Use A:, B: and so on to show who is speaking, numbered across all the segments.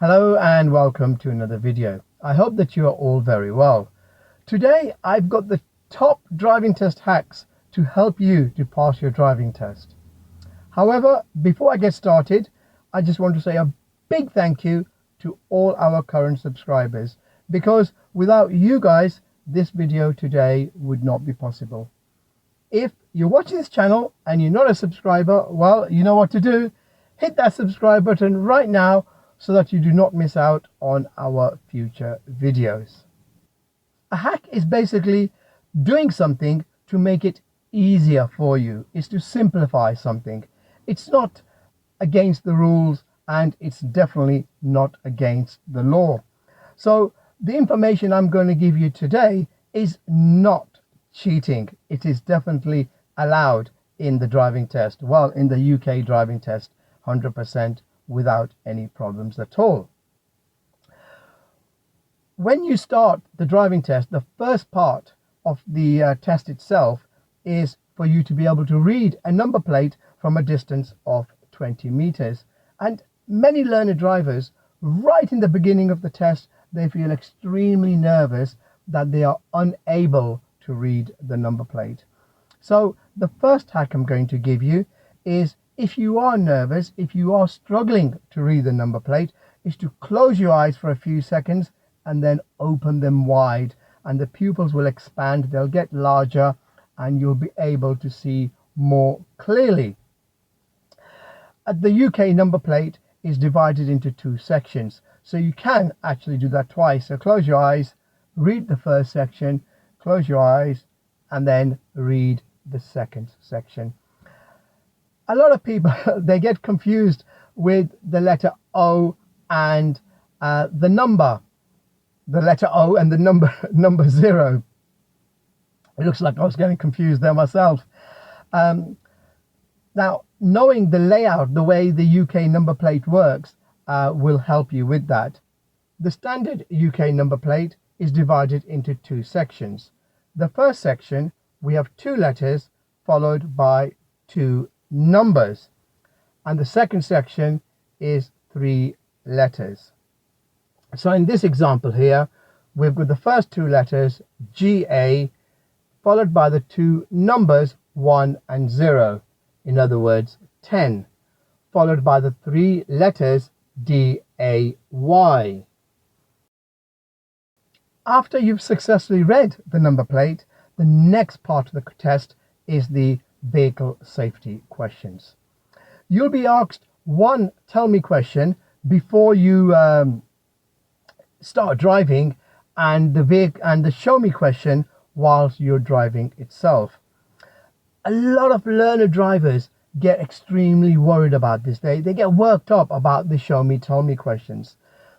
A: Hello and welcome to another video. I hope that you are all very well. Today I've got the top driving test hacks to help you to pass your driving test. However, before I get started, I just want to say a big thank you to all our current subscribers, because without you guys, this video today would not be possible. If you're watching this channel and you're not a subscriber, well, you know what to do. Hit that subscribe button right now so that you do not miss out on our future videos. A hack is basically doing something to make it easier for you. It's to simplify something. It's not against the rules and it's definitely not against the law. So the information I'm going to give you today is not cheating. It is definitely allowed in the driving test. Well, in the UK driving test, 100% without any problems at all. When you start the driving test, the first part of the test itself is for you to be able to read a number plate from a distance of 20 meters. And many learner drivers, right in the beginning of the test, they feel extremely nervous that they are unable to read the number plate. So the first hack I'm going to give you is, if you are nervous, if you are struggling to read the number plate, is to close your eyes for a few seconds and then open them wide, and the pupils will expand, they'll get larger, and you'll be able to see more clearly. The UK number plate is divided into two sections, so you can actually do that twice. So close your eyes, read the first section, close your eyes, and then read the second section. A lot of people, they get confused with the letter O and the letter O and the number 0. It looks like I was getting confused there myself. Now, knowing the layout, the way the UK number plate works, will help you with that. The standard UK number plate is divided into two sections. The first section, we have 2 letters followed by 2 numbers, and the second section is 3 letters. So in this example here, we've got the first 2 letters GA followed by the 2 numbers 1 and 0, in other words 10, followed by the 3 letters DAY. After you've successfully read the number plate, the next part of the test is the vehicle safety questions. You'll be asked one tell me question before you start driving, and the show me question whilst you're driving itself. A lot of learner drivers get extremely worried about this. They get worked up about the show me tell me questions.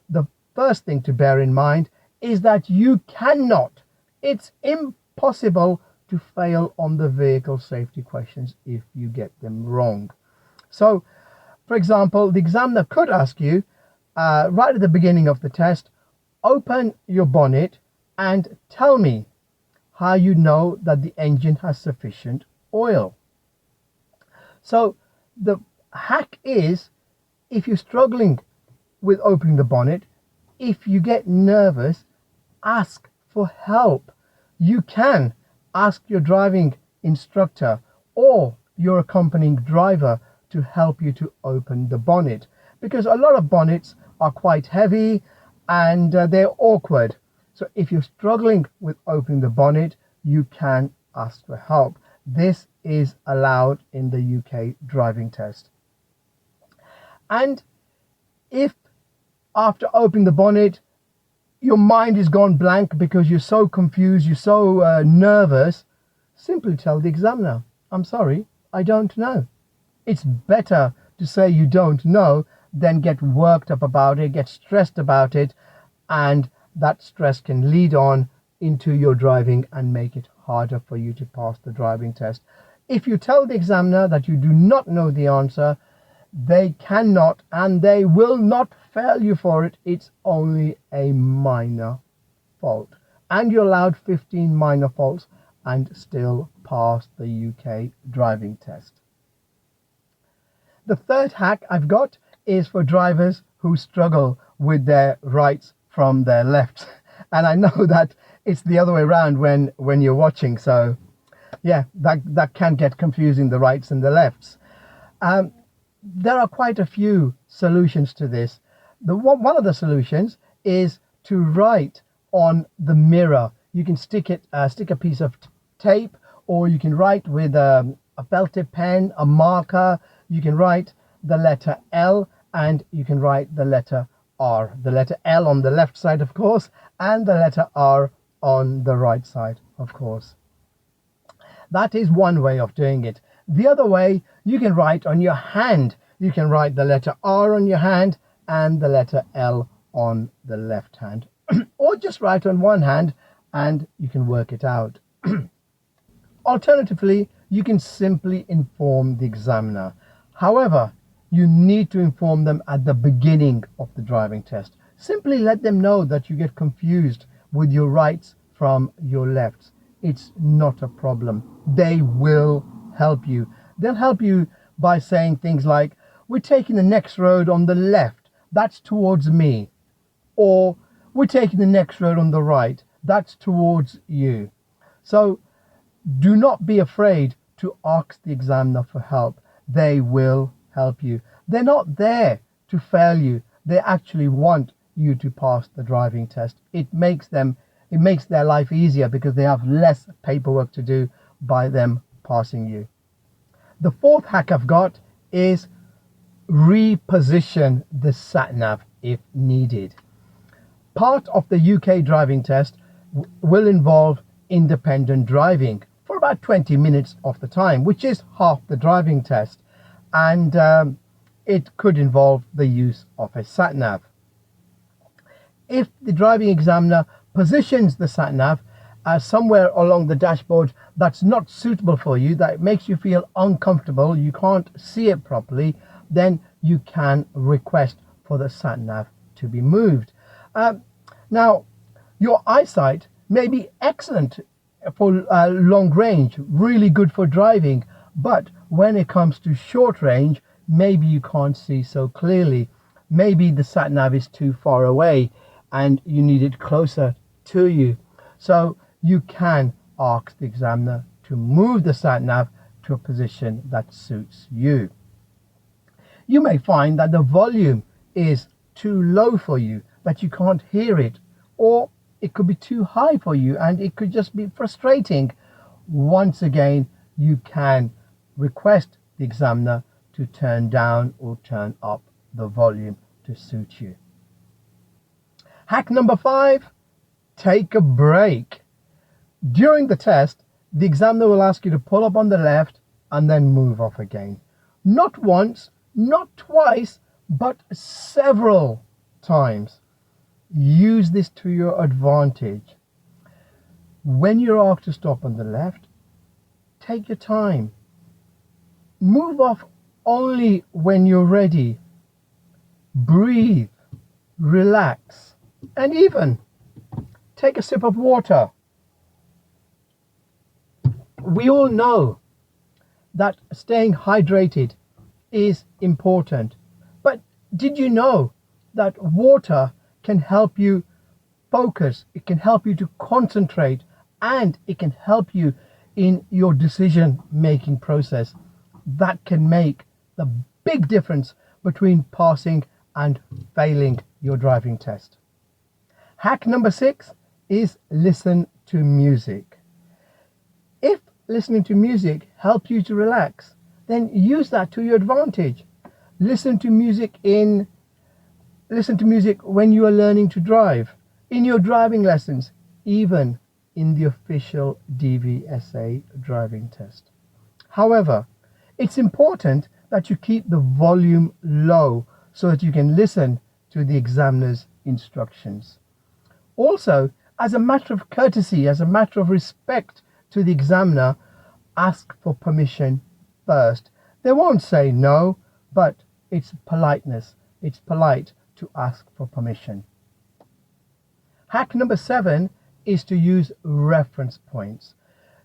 A: The first thing to bear in mind is that you cannot, it's impossible to fail on the vehicle safety questions if you get them wrong. So, for example, the examiner could ask you right at the beginning of the test, open your bonnet and tell me how you know that the engine has sufficient oil. So the hack is, if you're struggling with opening the bonnet, if you get nervous, ask for help. You can ask your driving instructor or your accompanying driver to help you to open the bonnet, because a lot of bonnets are quite heavy and they're awkward. So if you're struggling with opening the bonnet, you can ask for help. This is allowed in the UK driving test. And if after opening the bonnet your mind is gone blank because you're so confused, you're so nervous, simply tell the examiner, I'm sorry, I don't know. It's better to say you don't know than get worked up about it, get stressed about it, and that stress can lead on into your driving and make it harder for you to pass the driving test. If you tell the examiner that you do not know the answer, they cannot and they will not fail you for it. It's only a minor fault, and you're allowed 15 minor faults and still pass the UK driving test. The third hack I've got is for drivers who struggle with their rights from their lefts. And I know that it's the other way around when you're watching. So yeah, that can get confusing, the rights and the lefts. There are quite a few solutions to this. One of the solutions is to write on the mirror. You can stick a piece of tape, or you can write with a belted pen, a marker. You can write the letter L, and you can write the letter R. The letter L on the left side, of course, and the letter R on the right side, of course. That is one way of doing it. The other way, you can write on your hand. You can write the letter R on your hand and the letter L on the left hand. Or just write on one hand and you can work it out. Alternatively, you can simply inform the examiner. However, you need to inform them at the beginning of the driving test. Simply let them know that you get confused with your rights from your lefts. It's not a problem. They will help you. They'll help you by saying things like, we're taking the next road on the left, that's towards me. Or we're taking the next road on the right, that's towards you. So do not be afraid to ask the examiner for help. They will help you. They're not there to fail you. They actually want you to pass the driving test. It makes their life easier because they have less paperwork to do by them passing you. The fourth hack I've got is reposition the Satnav if needed. Part of the UK driving test will involve independent driving for about 20 minutes of the time, which is half the driving test, and it could involve the use of a Satnav. If the driving examiner positions the Satnav somewhere along the dashboard that's not suitable for you, that makes you feel uncomfortable, you can't see it properly, then you can request for the Satnav to be moved. Now, your eyesight may be excellent for long range, really good for driving, but when it comes to short range, maybe you can't see so clearly. Maybe the Satnav is too far away and you need it closer to you. So you can ask the examiner to move the Satnav to a position that suits you. You may find that the volume is too low for you, that you can't hear it, or it could be too high for you and it could just be frustrating. Once again, you can request the examiner to turn down or turn up the volume to suit you. Hack number 5, take a break. During the test, the examiner will ask you to pull up on the left and then move off again. Not once, not twice, but several times. Use this to your advantage. When you're asked to stop on the left, take your time. Move off only when you're ready. Breathe, relax, and even take a sip of water. We all know that staying hydrated is important, but did you know that water can help you focus, it can help you to concentrate, and it can help you in your decision making process? That can make the big difference between passing and failing your driving test. Hack number 6 is listen to music. If listening to music helps you to relax, then use that to your advantage. Listen to music when you are learning to drive, in your driving lessons, even in the official DVSA driving test. However, it's important that you keep the volume low so that you can listen to the examiner's instructions. Also, as a matter of courtesy, as a matter of respect to the examiner, ask for permission first. They won't say no, but it's politeness. It's polite to ask for permission. Hack number 7 is to use reference points.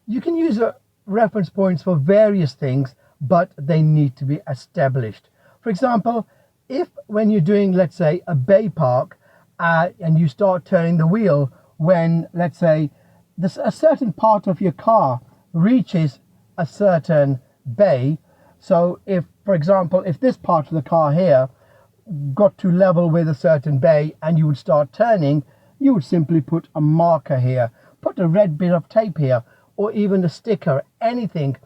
A: You can use reference points for various things, but they need to be established. For example, If when you're doing, let's say, a bay park, and you start turning the wheel when, let's say, a certain part of your car reaches a certain bay. So if, for example, if this part of the car here got to level with a certain bay and you would start turning, you would simply put a marker here, put a red bit of tape here, or even a sticker, anything,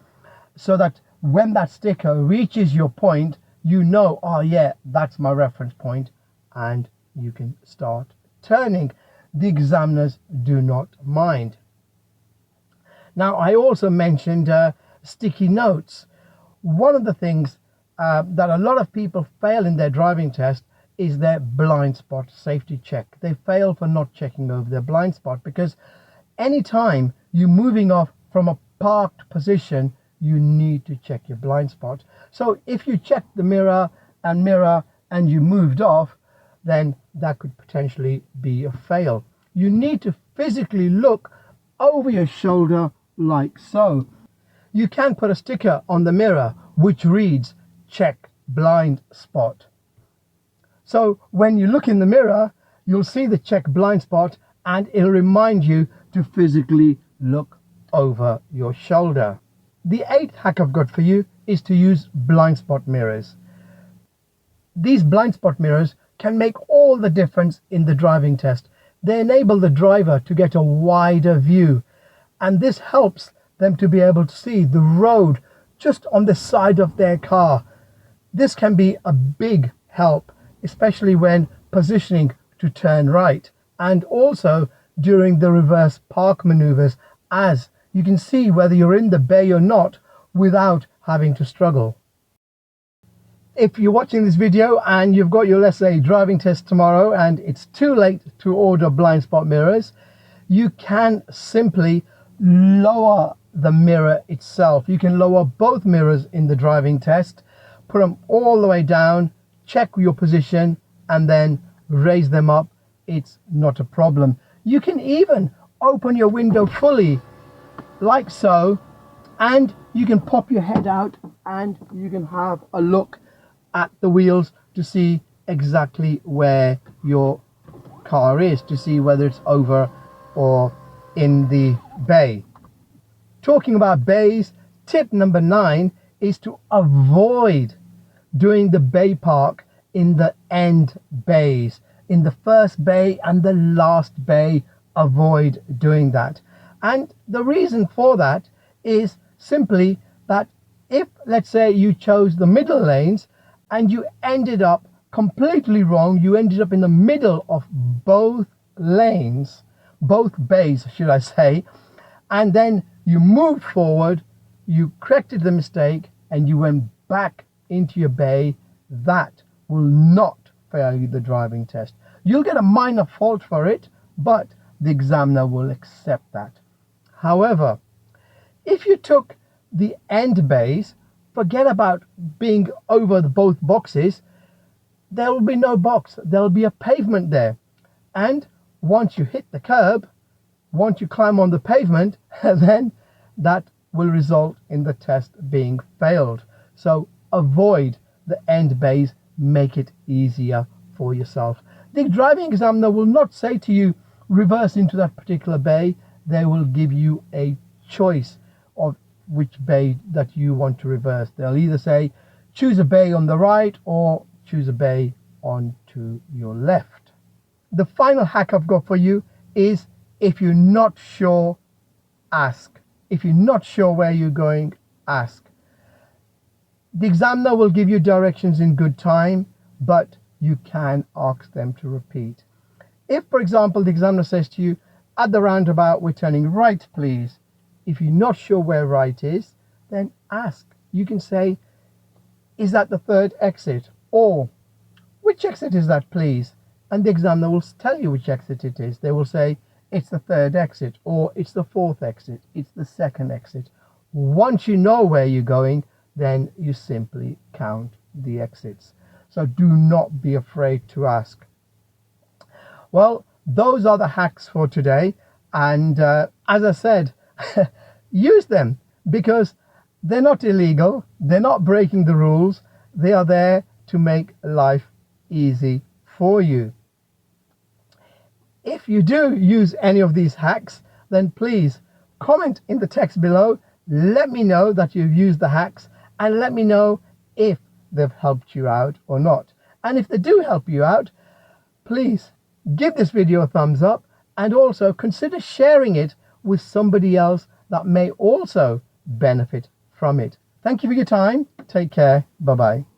A: so that when that sticker reaches your point, you know, oh yeah, that's my reference point, and you can start turning. The examiners do not mind. Now, I also mentioned sticky notes. One of the things that a lot of people fail in their driving test is their blind spot safety check. They fail for not checking over their blind spot, because anytime you're moving off from a parked position, you need to check your blind spot. So if you check the mirror and you moved off, then that could potentially be a fail. You need to physically look over your shoulder like so. You can put a sticker on the mirror which reads check blind spot. So when you look in the mirror, you'll see the check blind spot, and it'll remind you to physically look over your shoulder. The 8th hack I've got for you is to use blind spot mirrors. These blind spot mirrors can make all the difference in the driving test. They enable the driver to get a wider view, and this helps them to be able to see the road just on the side of their car. This can be a big help, especially when positioning to turn right, and also during the reverse park maneuvers, as you can see whether you're in the bay or not without having to struggle. If you're watching this video and you've got your, let's say, driving test tomorrow and it's too late to order blind spot mirrors, you can simply lower the mirror itself. You can lower both mirrors in the driving test, put them all the way down, check your position, and then raise them up. It's not a problem. You can even open your window fully like so, and you can pop your head out and you can have a look at the wheels to see exactly where your car is, to see whether it's over or in the bay. Talking about bays, tip number 9 is to avoid doing the bay park in the end bays. In the first bay and the last bay, avoid doing that. And the reason for that is simply that if, let's say, you chose the middle lanes and you ended up completely wrong, you ended up in the middle of both lanes, both bays, should I say, and then you moved forward, you corrected the mistake, and you went back into your bay, that will not fail you the driving test. You'll get a minor fault for it, but the examiner will accept that. However, if you took the end bays, forget about being over both boxes, there will be no box, there will be a pavement there. And once you hit the curb, once you climb on the pavement, then that will result in the test being failed. So avoid the end bays, make it easier for yourself. The driving examiner will not say to you, reverse into that particular bay. They will give you a choice of which bay that you want to reverse. They'll either say, choose a bay on the right or choose a bay on to your left. The final hack I've got for you is, if you're not sure, ask. If you're not sure where you're going, ask. The examiner will give you directions in good time, but you can ask them to repeat. If, for example, the examiner says to you, at the roundabout, we're turning right, please. If you're not sure where right is, then ask. You can say, is that the third exit? Or, which exit is that, please? And the examiner will tell you which exit it is. They will say, it's the third exit, or it's the fourth exit, it's the second exit. Once you know where you're going, then you simply count the exits. So do not be afraid to ask. Well, those are the hacks for today. And as I said, use them, because they're not illegal. They're not breaking the rules. They are there to make life easy for you. If you do use any of these hacks, then please comment in the text below. Let me know that you've used the hacks, and let me know if they've helped you out or not. And if they do help you out, please give this video a thumbs up, and also consider sharing it with somebody else that may also benefit from it. Thank you for your time. Take care. Bye-bye.